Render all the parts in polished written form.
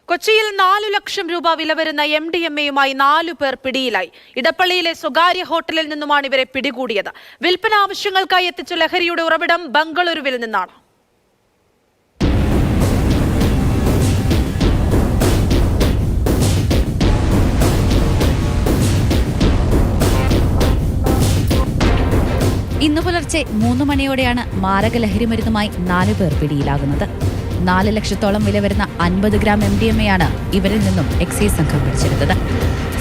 കൊച്ചിയിൽ 4 ലക്ഷം രൂപ വില വരുന്ന MDMA-യുമായി 4 പേർ പിടിയിലായി. ഇടപ്പള്ളിയിലെ സ്വകാര്യ ഹോട്ടലിൽ നിന്നുമാണ് ഇവരെ പിടികൂടിയത്. വിൽപ്പന ആവശ്യങ്ങൾക്കായി എത്തിച്ച ലഹരിയുടെ ഉറവിടം ബംഗളൂരുവിൽ നിന്നാണ്. ഇന്നു പുലർച്ചെ 3 മണിയോടെയാണ് മാരക ലഹരി മരുന്നുമായി 4 പേർ പിടിയിലാകുന്നത്. 4 ലക്ഷത്തോളം വില വരുന്ന 50 ഗ്രാം MDMA-യാണ് ഇവരിൽ നിന്നും എക്സൈസ് സംഘം പിടിച്ചെടുത്തത്.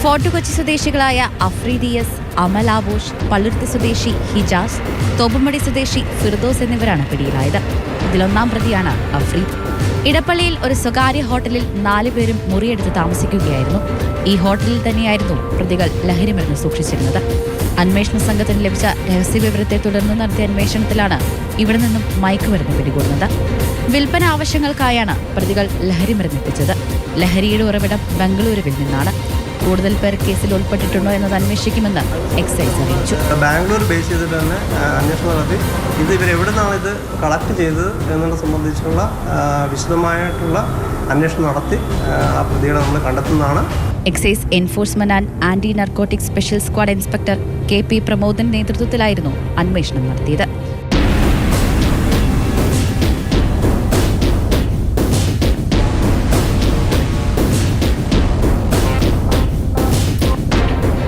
ഫോർട്ട് കൊച്ചി സ്വദേശികളായ അഫ്രീദിയസ്, അമൽ ആബോഷ്, പള്ളുരുത്തി സ്വദേശി ഹിജാസ്, തോപ്പുംപടി സ്വദേശി ഫിർദോസ് എന്നിവരാണ് പിടിയിലായത്. ഇതിലൊന്നാം പ്രതിയാണ് അഫ്രീദ്. ഇടപ്പള്ളിയിൽ ഒരു സ്വകാര്യ ഹോട്ടലിൽ 4 പേരും മുറിയെടുത്ത് താമസിക്കുകയായിരുന്നു. ഈ ഹോട്ടലിൽ തന്നെയായിരുന്നു പ്രതികൾ ലഹരിമരുന്ന് സൂക്ഷിച്ചിരുന്നത്. അന്വേഷണ സംഘത്തിന് ലഭിച്ച രഹസ്യവിവരത്തെ തുടർന്ന് നടത്തിയ അന്വേഷണത്തിലാണ് ഇവിടെ നിന്നും മയക്കുമരുന്ന് പിടികൂടുന്നത്. വിൽപ്പന ആവശ്യങ്ങൾക്കായാണ് പ്രതികൾ ലഹരിമരുന്ന് എത്തിച്ചത്. ലഹരിയുടെ ഉറവിടം ബംഗളൂരുവിൽ നിന്നാണ്. കൂടുതൽ പേർ കേസിൽ ഉൾപ്പെട്ടിട്ടുണ്ടോ എന്നത് അന്വേഷിക്കുമെന്ന് എക്സൈസ് അറിയിച്ചു. ബാംഗ്ലൂർ ബേസ് ചെയ്തിട്ട് തന്നെ അന്വേഷണം നടത്തി ഇവർ എവിടെ നിന്നാണ് ഇത് കളക്ട് ചെയ്തത് എന്നുള്ളത് സംബന്ധിച്ചുള്ള വിശദമായിട്ടുള്ള അന്വേഷണം നടത്തി ആ പ്രതികളെ നമ്മൾ കണ്ടെത്തുന്നതാണ്. Excise enforcement and anti narcotic special squad inspector KP പ്രമോദിന്റെ നേതൃത്വത്തിലായിരുന്നു അന്വേഷണം നടത്തിയത്.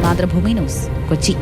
മാതൃഭൂമി ന്യൂസ്, കൊച്ചി.